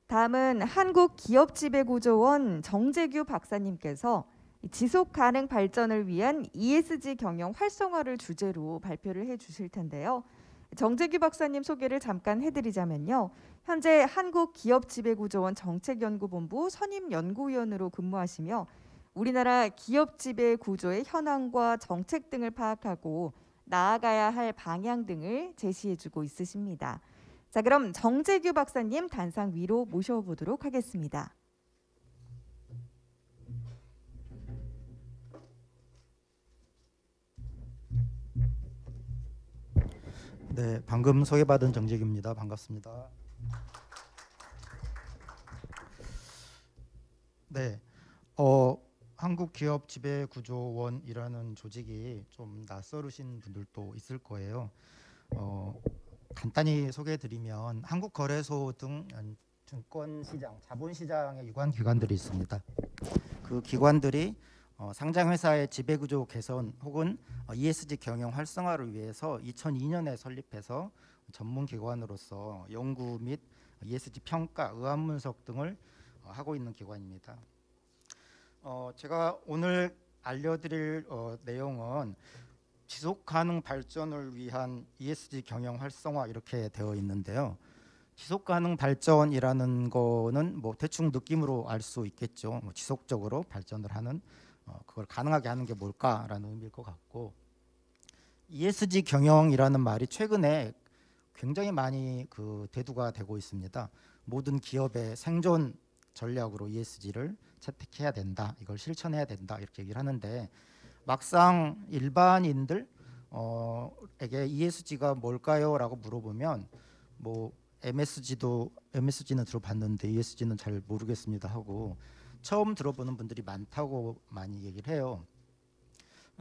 다음은 한국기업지배구조원 정재규 박사님께서 지속 가능 발전을 위한 ESG 경영 활성화를 주제로 발표를 해주실 텐데요. 정재규 박사님 소개를 잠깐 해드리자면요. 현재 한국기업지배구조원 정책연구본부 선임연구위원으로 근무하시며 우리나라 기업지배구조의 현황과 정책 등을 파악하고 나아가야 할 방향 등을 제시해주고 있으십니다. 자, 그럼 정재규 박사님 단상 위로 모셔보도록 하겠습니다. 네, 방금 소개받은 정재규입니다. 반갑습니다. 네, 한국기업지배구조원이라는 조직이 좀 낯설으신 분들도 있을 거예요. 간단히 소개해드리면 한국거래소 등 증권시장, 자본시장에 유관 기관들이 있습니다. 그 기관들이 상장회사의 지배구조 개선 혹은 ESG 경영 활성화를 위해서 2002년에 설립해서 전문기관으로서 연구 및 ESG 평가, 의안분석 등을 하고 있는 기관입니다. 제가 오늘 알려드릴 내용은 지속가능 발전을 위한 ESG 경영 활성화 이렇게 되어 있는데요. 지속가능 발전이라는 거는 뭐 대충 느낌으로 알 수 있겠죠. 뭐 지속적으로 발전을 하는 그걸 가능하게 하는 게 뭘까라는 의미일 것 같고, ESG 경영이라는 말이 최근에 굉장히 많이 대두가 되고 있습니다. 모든 기업의 생존 전략으로 ESG를 채택해야 된다, 이걸 실천해야 된다 이렇게 얘기를 하는데, 막상 일반인들에게 ESG가 뭘까요? 라고 물어보면 뭐 MSG는 들어봤는데 ESG는 잘 모르겠습니다 하고 처음 들어보는 분들이 많다고 많이 얘기를 해요.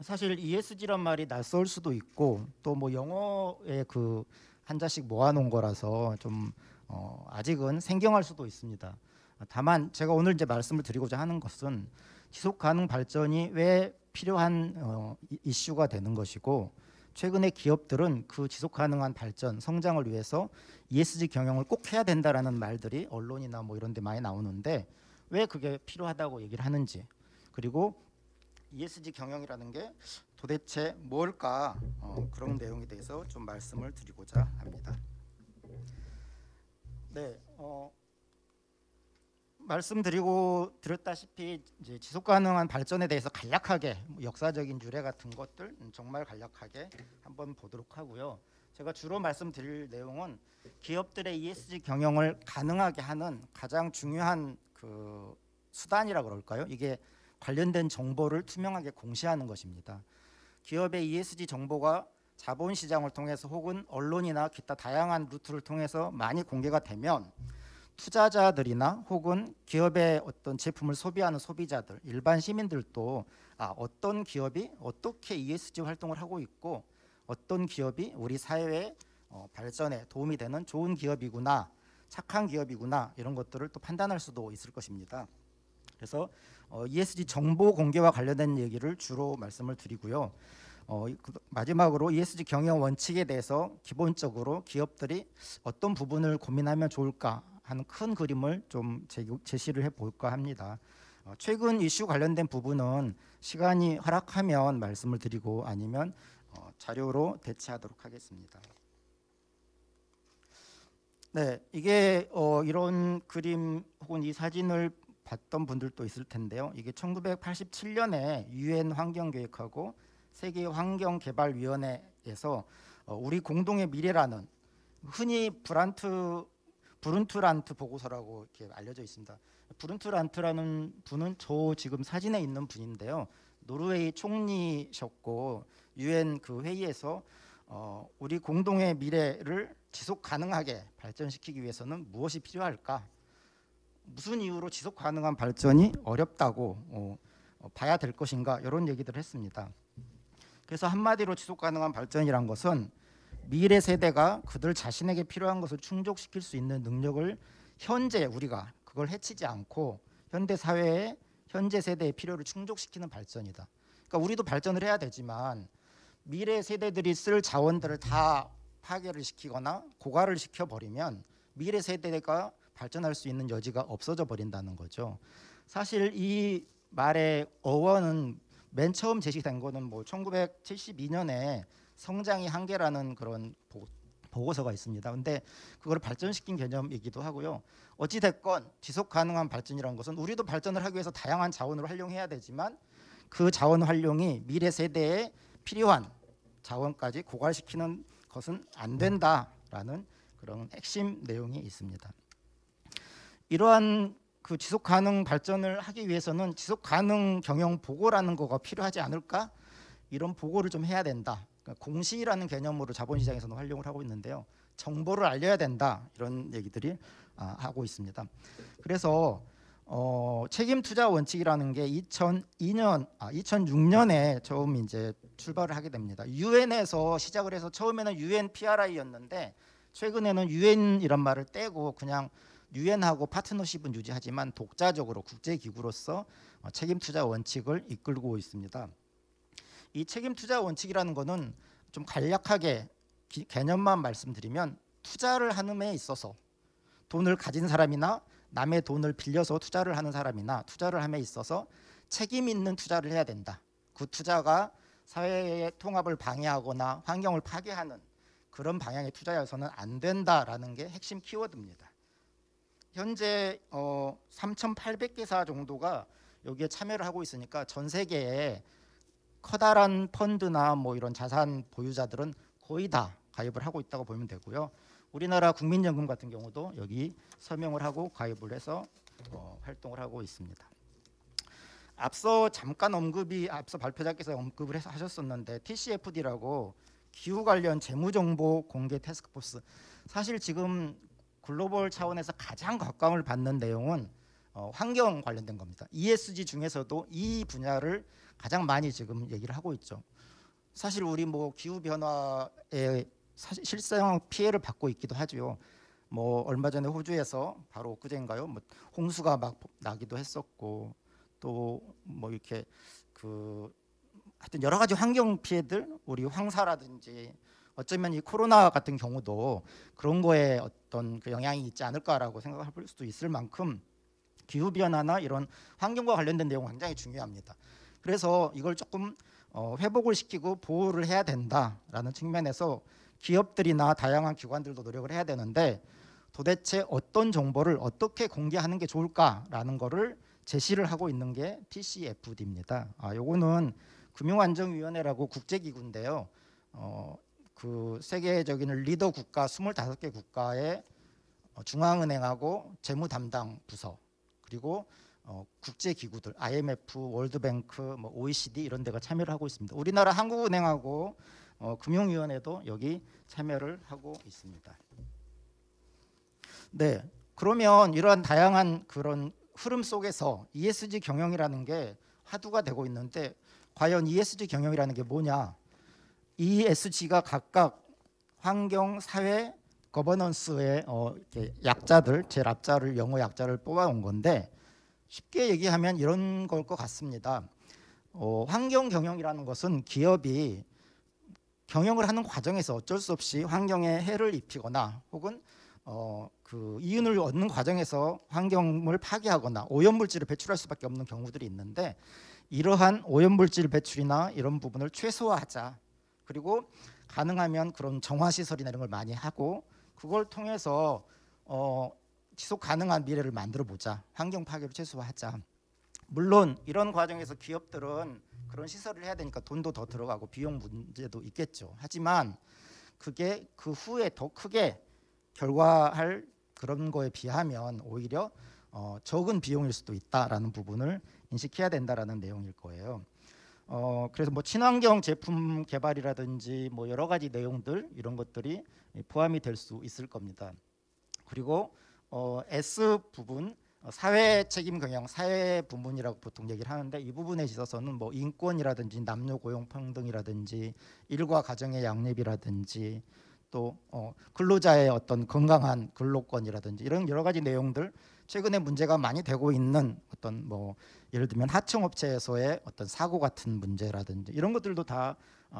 사실 ESG란 말이 낯설 수도 있고 또 뭐 영어에 한자씩 모아놓은 거라서 좀 아직은 생경할 수도 있습니다. 다만 제가 오늘 이제 말씀을 드리고자 하는 것은 지속 가능 발전이 왜 필요한 이슈가 되는 것이고, 최근에 기업들은 그 지속 가능한 발전, 성장을 위해서 ESG 경영을 꼭 해야 된다라는 말들이 언론이나 뭐 이런 데 많이 나오는데 왜 그게 필요하다고 얘기를 하는지, 그리고 ESG 경영이라는 게 도대체 뭘까, 그런 내용에 대해서 좀 말씀을 드리고자 합니다. 네, 말씀드렸다시피 이제 지속 가능한 발전에 대해서 간략하게 역사적인 유래 같은 것들 정말 간략하게 한번 보도록 하고요. 제가 주로 말씀드릴 내용은 기업들의 ESG 경영을 가능하게 하는 가장 중요한 수단이라 그럴까요? 이게 관련된 정보를 투명하게 공시하는 것입니다. 기업의 ESG 정보가 자본시장을 통해서 혹은 언론이나 기타 다양한 루트를 통해서 많이 공개가 되면 투자자들이나 혹은 기업의 어떤 제품을 소비하는 소비자들, 일반 시민들도 어떤 기업이 어떻게 ESG 활동을 하고 있고 어떤 기업이 우리 사회의 발전에 도움이 되는 좋은 기업이구나, 착한 기업이구나, 이런 것들을 또 판단할 수도 있을 것입니다. 그래서 ESG 정보 공개와 관련된 얘기를 주로 말씀을 드리고요. 마지막으로 ESG 경영 원칙에 대해서 기본적으로 기업들이 어떤 부분을 고민하면 좋을까 하는 큰 그림을 좀 제시를 해볼까 합니다. 최근 이슈 관련된 부분은 시간이 허락하면 말씀을 드리고 아니면 자료로 대체하도록 하겠습니다. 네, 이게 이런 그림 혹은 이 사진을 봤던 분들도 있을 텐데요. 이게 1987년에 유엔 환경계획하고 세계환경개발위원회에서 우리 공동의 미래라는, 흔히 브룬트란트 보고서라고 이렇게 알려져 있습니다. 브룬트란트라는 분은 저 지금 사진에 있는 분인데요. 노르웨이 총리셨고 유엔 회의에서 우리 공동의 미래를 지속 가능하게 발전시키기 위해서는 무엇이 필요할까? 무슨 이유로 지속 가능한 발전이 어렵다고 봐야 될 것인가? 이런 얘기들을 했습니다. 그래서 한마디로 지속 가능한 발전이란 것은 미래 세대가 그들 자신에게 필요한 것을 충족시킬 수 있는 능력을 현재 우리가 그걸 해치지 않고 현대 사회에 현재 세대의 필요를 충족시키는 발전이다. 그러니까 우리도 발전을 해야 되지만 미래 세대들이 쓸 자원들을 다 파괴를 시키거나 고갈을 시켜버리면 미래 세대가 발전할 수 있는 여지가 없어져 버린다는 거죠. 사실 이 말의 어원은 맨 처음 제시된 거는 뭐 1972년에 성장의 한계라는 그런 보고서가 있습니다. 근데 그걸 발전시킨 개념이기도 하고요. 어찌 됐건 지속 가능한 발전이라는 것은 우리도 발전을 하기 위해서 다양한 자원을 활용해야 되지만 그 자원 활용이 미래 세대에 필요한 자원까지 고갈시키는 것은 안 된다라는 그런 핵심 내용이 있습니다. 이러한 그 지속 가능 발전을 하기 위해서는 지속 가능 경영 보고라는 거가 필요하지 않을까? 이런 보고를 좀 해야 된다. 그러니까 공시라는 개념으로 자본시장에서는 활용을 하고 있는데요. 정보를 알려야 된다. 이런 얘기들이 하고 있습니다. 그래서 책임 투자 원칙이라는 게 2006년에 처음 이제 출발을 하게 됩니다. 유엔에서 시작을 해서 처음에는 UN PRI였는데 최근에는 유엔이란 말을 떼고 그냥 유엔하고 파트너십은 유지하지만 독자적으로 국제기구로서 책임 투자 원칙을 이끌고 있습니다. 이 책임 투자 원칙이라는 거는 좀 간략하게 개념만 말씀드리면 투자를 하는 데 있어서 돈을 가진 사람이나 남의 돈을 빌려서 투자를 하는 사람이나 투자를 함에 있어서 책임 있는 투자를 해야 된다. 그 투자가 사회의 통합을 방해하거나 환경을 파괴하는 그런 방향의 투자여서는 안 된다라는 게 핵심 키워드입니다. 현재 3,800개사 정도가 여기에 참여를 하고 있으니까 전 세계에 커다란 펀드나 뭐 이런 자산 보유자들은 거의 다 가입을 하고 있다고 보면 되고요. 우리나라 국민연금 같은 경우도 여기 서명을 하고 가입을 해서 활동을 하고 있습니다. 앞서 잠깐 앞서 발표자께서 언급을 하셨었는데 TCFD라고 기후 관련 재무정보 공개 태스크포스, 사실 지금 글로벌 차원에서 가장 각광을 받는 내용은 환경 관련된 겁니다. ESG 중에서도 이 분야를 가장 많이 지금 얘기를 하고 있죠. 사실 우리 뭐 기후 변화에 실상 피해를 받고 있기도 하죠. 뭐 얼마 전에 호주에서 바로 엊그제인가요? 뭐 홍수가 막 나기도 했었고 또 뭐 이렇게 하여튼 여러 가지 환경 피해들, 우리 황사라든지 어쩌면 이 코로나 같은 경우도 그런 거에 어떤 그 영향이 있지 않을까라고 생각할 수도 있을 만큼 기후 변화나 이런 환경과 관련된 내용은 굉장히 중요합니다. 그래서 이걸 조금 회복을 시키고 보호를 해야 된다라는 측면에서 기업들이나 다양한 기관들도 노력을 해야 되는데 도대체 어떤 정보를 어떻게 공개하는 게 좋을까라는 거를 제시를 하고 있는 게 TCFD입니다. 요거는 금융안정위원회라고 국제기구인데요. 그 세계적인 리더 국가 25개 국가의 중앙은행하고 재무 담당 부서 그리고 국제기구들 IMF, 월드뱅크, 뭐 OECD 이런 데가 참여를 하고 있습니다. 우리나라 한국은행하고 금융위원회도 여기 참여를 하고 있습니다. 네, 그러면 이러한 다양한 그런 흐름 속에서 ESG 경영이라는 게 화두가 되고 있는데 과연 ESG 경영이라는 게 뭐냐? ESG가 각각 환경, 사회, 거버넌스의 이렇게 약자들, 제일 앞자를 영어 약자를 뽑아온 건데 쉽게 얘기하면 이런 걸 것 같습니다. 환경 경영이라는 것은 기업이 경영을 하는 과정에서 어쩔 수 없이 환경에 해를 입히거나 혹은 그 이윤을 얻는 과정에서 환경을 파괴하거나 오염물질을 배출할 수밖에 없는 경우들이 있는데 이러한 오염물질 배출이나 이런 부분을 최소화하자. 그리고 가능하면 그런 정화시설이나 이런 걸 많이 하고 그걸 통해서 지속 가능한 미래를 만들어 보자. 환경 파괴를 최소화하자. 물론 이런 과정에서 기업들은 그런 시설을 해야 되니까 돈도 더 들어가고 비용 문제도 있겠죠. 하지만 그게 그 후에 더 크게 결과할 그런 거에 비하면 오히려 적은 비용일 수도 있다라는 부분을 인식해야 된다라는 내용일 거예요. 그래서 뭐 친환경 제품 개발이라든지 뭐 여러 가지 내용들 이런 것들이 포함이 될 수 있을 겁니다. 그리고 S 부분 사회 책임 경영, 사회 부문이라고 보통 얘기를 하는데 이 부분에 있어서는 뭐 인권이라든지 남녀 고용 평등이라든지 일과 가정의 양립이라든지 또 근로자의 어떤 건강한 근로권이라든지 이런 여러 가지 내용들 최근에 문제가 많이 되고 있는 어떤 뭐 예를 들면 하청업체에서의 어떤 사고 같은 문제라든지 이런 것들도 다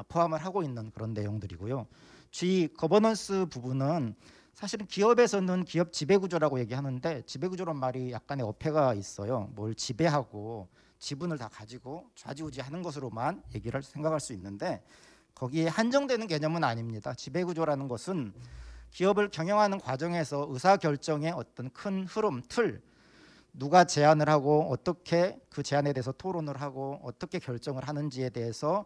포함을 하고 있는 그런 내용들이고요. G 거버넌스 부분은 사실은 기업에서는 기업 지배구조라고 얘기하는데 지배구조란 말이 약간의 어폐가 있어요. 뭘 지배하고 지분을 다 가지고 좌지우지하는 것으로만 얘기를 생각할 수 있는데 거기에 한정되는 개념은 아닙니다. 지배구조라는 것은 기업을 경영하는 과정에서 의사결정의 어떤 큰 흐름, 틀, 누가 제안을 하고 어떻게 그 제안에 대해서 토론을 하고 어떻게 결정을 하는지에 대해서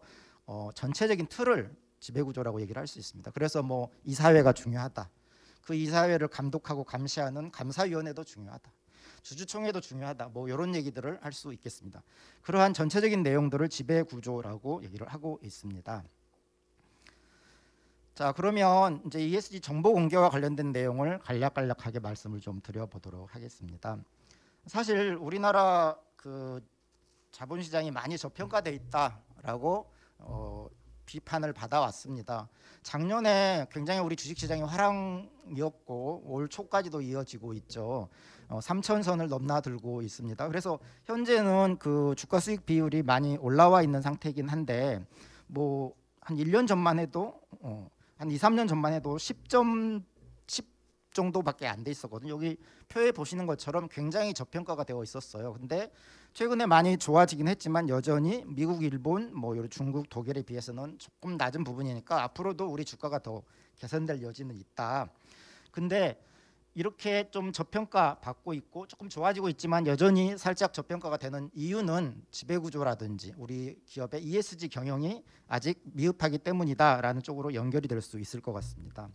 전체적인 틀을 지배구조라고 얘기를 할 수 있습니다. 그래서 뭐 이사회가 중요하다. 그 이사회를 감독하고 감시하는 감사위원회도 중요하다. 주주총회도 중요하다. 뭐 이런 얘기들을 할 수 있겠습니다. 그러한 전체적인 내용들을 지배구조라고 얘기를 하고 있습니다. 자, 그러면 이제 ESG 정보 공개와 관련된 내용을 간략간략하게 말씀을 좀 드려보도록 하겠습니다. 사실 우리나라 그 자본시장이 많이 저평가돼 있다라고 비판을 받아왔습니다. 작년에 굉장히 우리 주식시장이 화랑이었고 올 초까지도 이어지고 있죠. 3천선을 넘나들고 있습니다. 그래서 현재는 그 주가 수익 비율이 많이 올라와 있는 상태이긴 한데 뭐 한 1년 전만 해도 한 2, 3년 전만 해도 10 정도밖에 안 돼 있었거든요. 여기 표에 보시는 것처럼 굉장히 저평가가 되어 있었어요. 근데 최근에 많이 좋아지긴 했지만 여전히 미국, 일본, 뭐 중국, 독일에 비해서는 조금 낮은 부분이니까 앞으로도 우리 주가가 더 개선될 여지는 있다. 근데 이렇게 좀 저평가 받고 있고 조금 좋아지고 있지만 여전히 살짝 저평가가 되는 이유는 지배구조라든지 우리 기업의 ESG 경영이 아직 미흡하기 때문이다라는 쪽으로 연결이 될 수 있을 것 같습니다.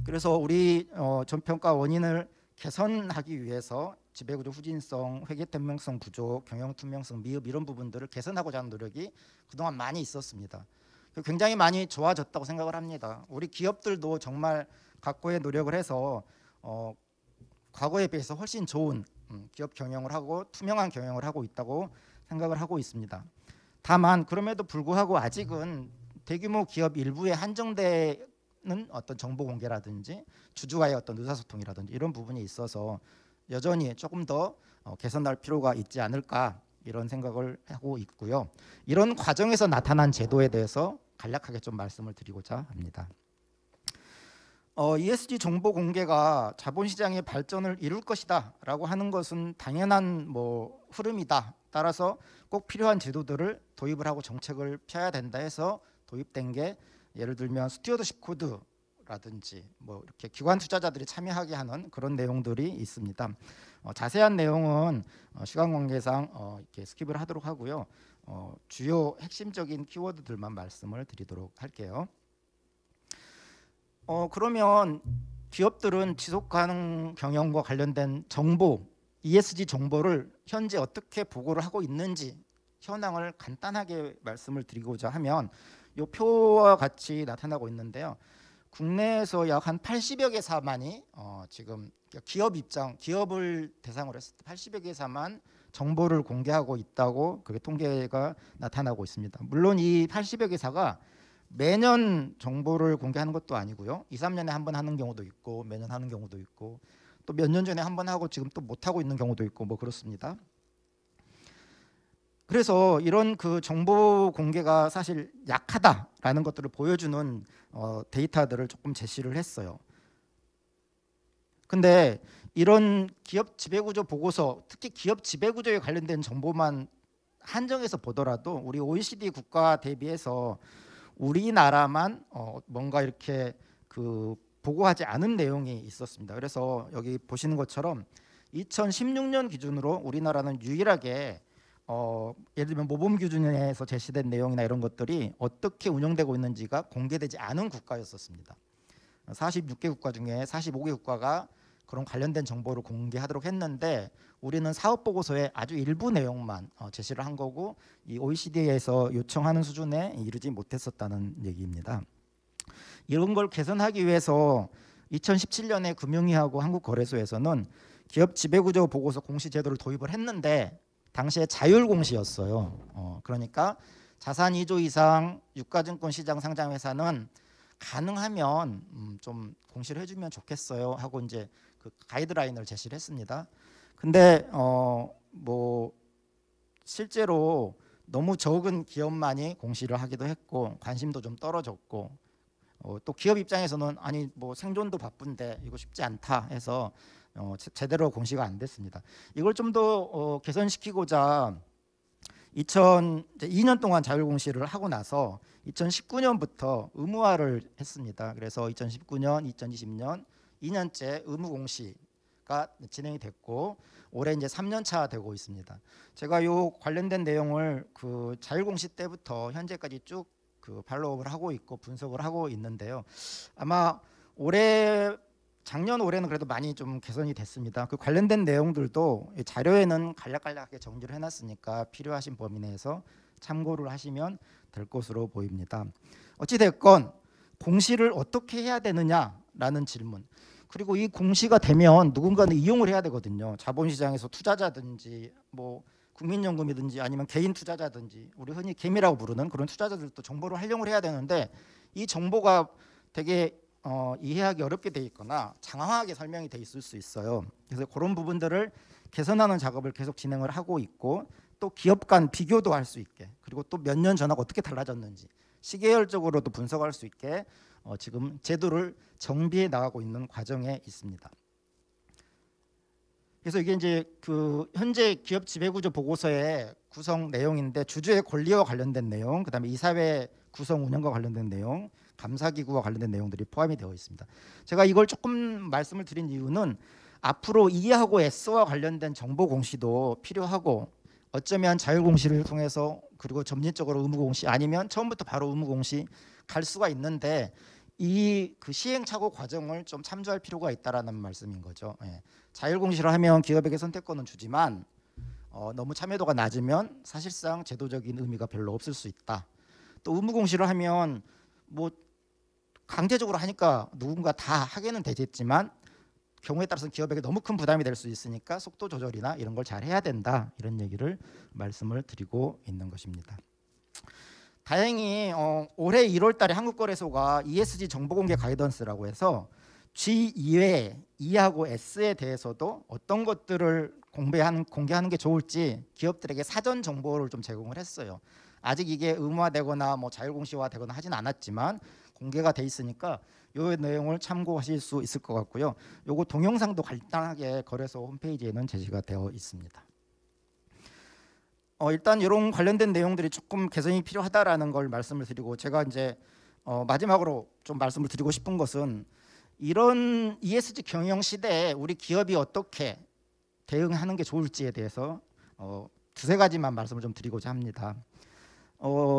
그래서 우리 저평가 원인을 개선하기 위해서 지배구조 후진성, 회계투명성 부족, 경영투명성 미흡 이런 부분들을 개선하고자 하는 노력이 그동안 많이 있었습니다. 굉장히 많이 좋아졌다고 생각을 합니다. 우리 기업들도 정말 각고의 노력을 해서 과거에 비해서 훨씬 좋은 기업 경영을 하고 투명한 경영을 하고 있다고 생각을 하고 있습니다. 다만 그럼에도 불구하고 아직은 대규모 기업 일부에 한정되는 어떤 정보 공개라든지 주주와의 어떤 의사소통이라든지 이런 부분이 있어서 여전히 조금 더 개선할 필요가 있지 않을까 이런 생각을 하고 있고요. 이런 과정에서 나타난 제도에 대해서 간략하게 좀 말씀을 드리고자 합니다. ESG 정보 공개가 자본시장의 발전을 이룰 것이다라고 하는 것은 당연한 흐름이다. 따라서 꼭 필요한 제도들을 도입을 하고 정책을 펴야 된다 해서 도입된 게 예를 들면 스튜어드십 코드라든지 이렇게 기관 투자자들이 참여하게 하는 그런 내용들이 있습니다. 자세한 내용은 시간 관계상 이렇게 스킵을 하도록 하고요. 주요 핵심적인 키워드들만 말씀을 드리도록 할게요. 그러면 기업들은 지속가능 경영과 관련된 정보, ESG 정보를 현재 어떻게 보고를 하고 있는지 현황을 간단하게 말씀을 드리고자 하면 이 표와 같이 나타나고 있는데요. 국내에서 약 한 80여 개사만이 지금 기업을 대상으로 했을 때 80여 개사만 정보를 공개하고 있다고 그게 통계가 나타나고 있습니다. 물론 이 80여 개사가 매년 정보를 공개하는 것도 아니고요. 2, 3년에 한 번 하는 경우도 있고 매년 하는 경우도 있고 또 몇 년 전에 한 번 하고 지금 또 못 하고 있는 경우도 있고 그렇습니다. 그래서 이런 그 정보 공개가 사실 약하다라는 것들을 보여주는 데이터들을 조금 제시를 했어요. 근데 이런 기업 지배구조 보고서, 특히 기업 지배구조에 관련된 정보만 한정해서 보더라도 우리 OECD 국가 대비해서 우리나라만 뭔가 이렇게 그 보고하지 않은 내용이 있었습니다. 그래서 여기 보시는 것처럼 2016년 기준으로 우리나라는 유일하게 예를 들면 모범 기준에서 제시된 내용이나 이런 것들이 어떻게 운영되고 있는지가 공개되지 않은 국가였었습니다. 46개 국가 중에 45개 국가가 그런 관련된 정보를 공개하도록 했는데 우리는 사업 보고서의 아주 일부 내용만 제시를 한 거고 이 OECD에서 요청하는 수준에 이르지 못했었다는 얘기입니다. 이런 걸 개선하기 위해서 2017년에 금융위하고 한국거래소에서는 기업 지배구조 보고서 공시 제도를 도입을 했는데 당시에 자율공시였어요. 그러니까 자산 2조 이상 유가증권 시장 상장 회사는 가능하면 좀 공시를 해주면 좋겠어요 하고 이제 그 가이드라인을 제시를 했습니다. 근데 실제로 너무 적은 기업만이 공시를 하기도 했고 관심도 좀 떨어졌고 또 기업 입장에서는 아니 뭐 생존도 바쁜데 이거 쉽지 않다 해서 제대로 공시가 안 됐습니다. 이걸 좀 더 개선시키고자 2년 동안 자율공시를 하고 나서 2019년부터 의무화를 했습니다. 그래서 2019년, 2020년 2년째 의무공시가 진행이 됐고 올해 이제 3년차 되고 있습니다. 제가 요 관련된 내용을 그 자율공시 때부터 현재까지 쭉 그 팔로우업을 하고 있고 분석을 하고 있는데요. 아마 작년 올해는 그래도 많이 좀 개선이 됐습니다. 그 관련된 내용들도 자료에는 간략간략하게 정리를 해놨으니까 필요하신 범위 내에서 참고를 하시면 될 것으로 보입니다. 어찌 됐건 공시를 어떻게 해야 되느냐라는 질문. 그리고 이 공시가 되면 누군가는 이용을 해야 되거든요. 자본시장에서 투자자든지 뭐 국민연금이든지 아니면 개인 투자자든지 우리 흔히 개미라고 부르는 그런 투자자들도 정보를 활용을 해야 되는데 이 정보가 되게 이해하기 어렵게 돼 있거나 장황하게 설명이 돼 있을 수 있어요. 그래서 그런 부분들을 개선하는 작업을 계속 진행을 하고 있고 또 기업 간 비교도 할 수 있게 그리고 또 몇 년 전하고 어떻게 달라졌는지 시계열적으로도 분석할 수 있게 지금 제도를 정비해 나가고 있는 과정에 있습니다. 그래서 이게 이제 그 현재 기업 지배구조 보고서의 구성 내용인데 주주의 권리와 관련된 내용, 그다음에 이사회 구성 운영과 관련된 내용, 감사기구와 관련된 내용들이 포함이 되어 있습니다. 제가 이걸 조금 말씀을 드린 이유는 앞으로 E하고 S와 관련된 정보 공시도 필요하고 어쩌면 자율공시를 통해서 그리고 점진적으로 의무공시 아니면 처음부터 바로 의무공시 갈 수가 있는데 이 그 시행착오 과정을 좀 참조할 필요가 있다라는 말씀인 거죠. 예. 자율공시를 하면 기업에게 선택권은 주지만 너무 참여도가 낮으면 사실상 제도적인 의미가 별로 없을 수 있다. 또 의무공시를 하면 뭐 강제적으로 하니까 누군가 다 하게는 되겠지만 경우에 따라서는 기업에게 너무 큰 부담이 될 수 있으니까 속도 조절이나 이런 걸 잘 해야 된다. 이런 얘기를 말씀을 드리고 있는 것입니다. 다행히 올해 1월 달에 한국거래소가 ESG 정보공개 가이던스라고 해서 G 이외에 E하고 S에 대해서도 어떤 것들을 공개하는 게 좋을지 기업들에게 사전 정보를 좀 제공을 했어요. 아직 이게 의무화되거나 뭐 자율공시화되거나 하진 않았지만 공개가 돼 있으니까 이 내용을 참고하실 수 있을 것 같고요. 요거 동영상도 간단하게 거래소 홈페이지에는 제시가 되어 있습니다. 일단 이런 관련된 내용들이 조금 개선이 필요하다라는 걸 말씀을 드리고 제가 이제 마지막으로 좀 말씀을 드리고 싶은 것은 이런 ESG 경영 시대에 우리 기업이 어떻게 대응하는 게 좋을지에 대해서 두세 가지만 말씀을 좀 드리고자 합니다.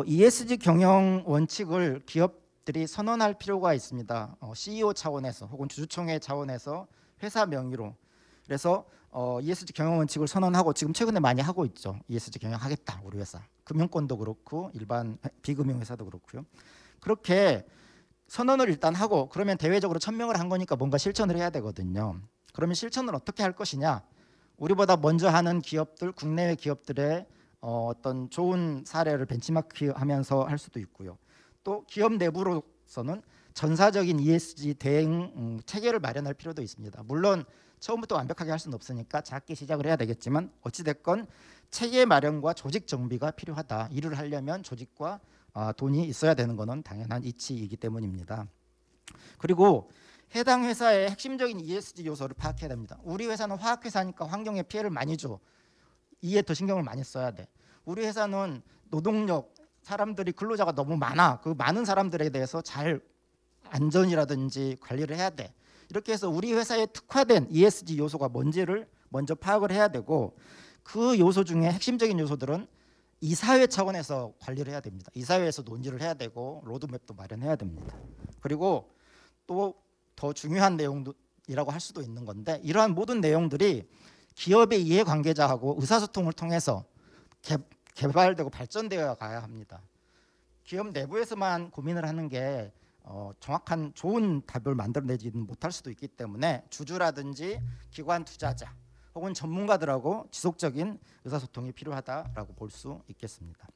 ESG 경영 원칙을 기업들이 선언할 필요가 있습니다. CEO 차원에서 혹은 주주총회 차원에서 회사 명의로 그래서 ESG 경영 원칙을 선언하고 지금 최근에 많이 하고 있죠. ESG 경영하겠다 우리 회사. 금융권도 그렇고 일반 비금융 회사도 그렇고요. 그렇게 선언을 일단 하고 그러면 대외적으로 천명을 한 거니까 뭔가 실천을 해야 되거든요. 그러면 실천을 어떻게 할 것이냐? 우리보다 먼저 하는 기업들, 국내외 기업들의 어떤 좋은 사례를 벤치마크하면서 할 수도 있고요. 또 기업 내부로서는 전사적인 ESG 대응 체계를 마련할 필요도 있습니다. 물론 처음부터 완벽하게 할 수는 없으니까 작게 시작을 해야 되겠지만 어찌됐건 체계 마련과 조직 정비가 필요하다. 일을 하려면 조직과 돈이 있어야 되는 것은 당연한 이치이기 때문입니다. 그리고 해당 회사의 핵심적인 ESG 요소를 파악해야 됩니다. 우리 회사는 화학회사니까 환경에 피해를 많이 줘. 이에 더 신경을 많이 써야 돼. 우리 회사는 노동력, 사람들이 근로자가 너무 많아. 그 많은 사람들에 대해서 잘 안전이라든지 관리를 해야 돼. 이렇게 해서 우리 회사에 특화된 ESG 요소가 뭔지를 먼저 파악을 해야 되고 그 요소 중에 핵심적인 요소들은 이사회 차원에서 관리를 해야 됩니다. 이사회에서 논의를 해야 되고 로드맵도 마련해야 됩니다. 그리고 또 더 중요한 내용이라고 할 수도 있는 건데 이러한 모든 내용들이 기업의 이해관계자하고 의사소통을 통해서 개발되고 발전되어 가야 합니다. 기업 내부에서만 고민을 하는 게 정확한 좋은 답을 만들어내지는 못할 수도 있기 때문에 주주라든지 기관 투자자 혹은 전문가들하고 지속적인 의사소통이 필요하다라고 볼 수 있겠습니다.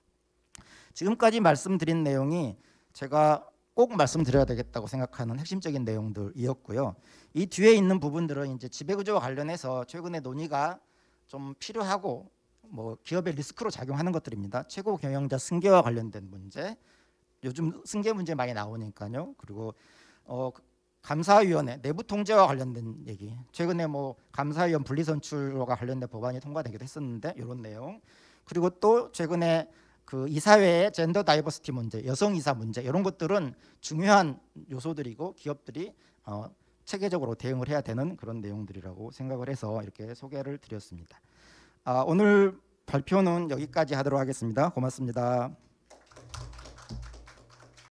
지금까지 말씀드린 내용이 제가 꼭 말씀드려야 되겠다고 생각하는 핵심적인 내용들이었고요. 이 뒤에 있는 부분들은 이제 지배구조와 관련해서 최근에 논의가 좀 필요하고 뭐 기업의 리스크로 작용하는 것들입니다. 최고 경영자 승계와 관련된 문제, 요즘 승계 문제 많이 나오니까요. 그리고 감사위원회 내부 통제와 관련된 얘기, 최근에 뭐 감사위원 분리선출과 관련된 법안이 통과되기도 했었는데 이런 내용, 그리고 또 최근에 그 이사회의 젠더 다이버시티 문제, 여성 이사 문제, 이런 것들은 중요한 요소들이고 기업들이 체계적으로 대응을 해야 되는 그런 내용들이라고 생각을 해서 이렇게 소개를 드렸습니다. 오늘 발표는 여기까지 하도록 하겠습니다. 고맙습니다.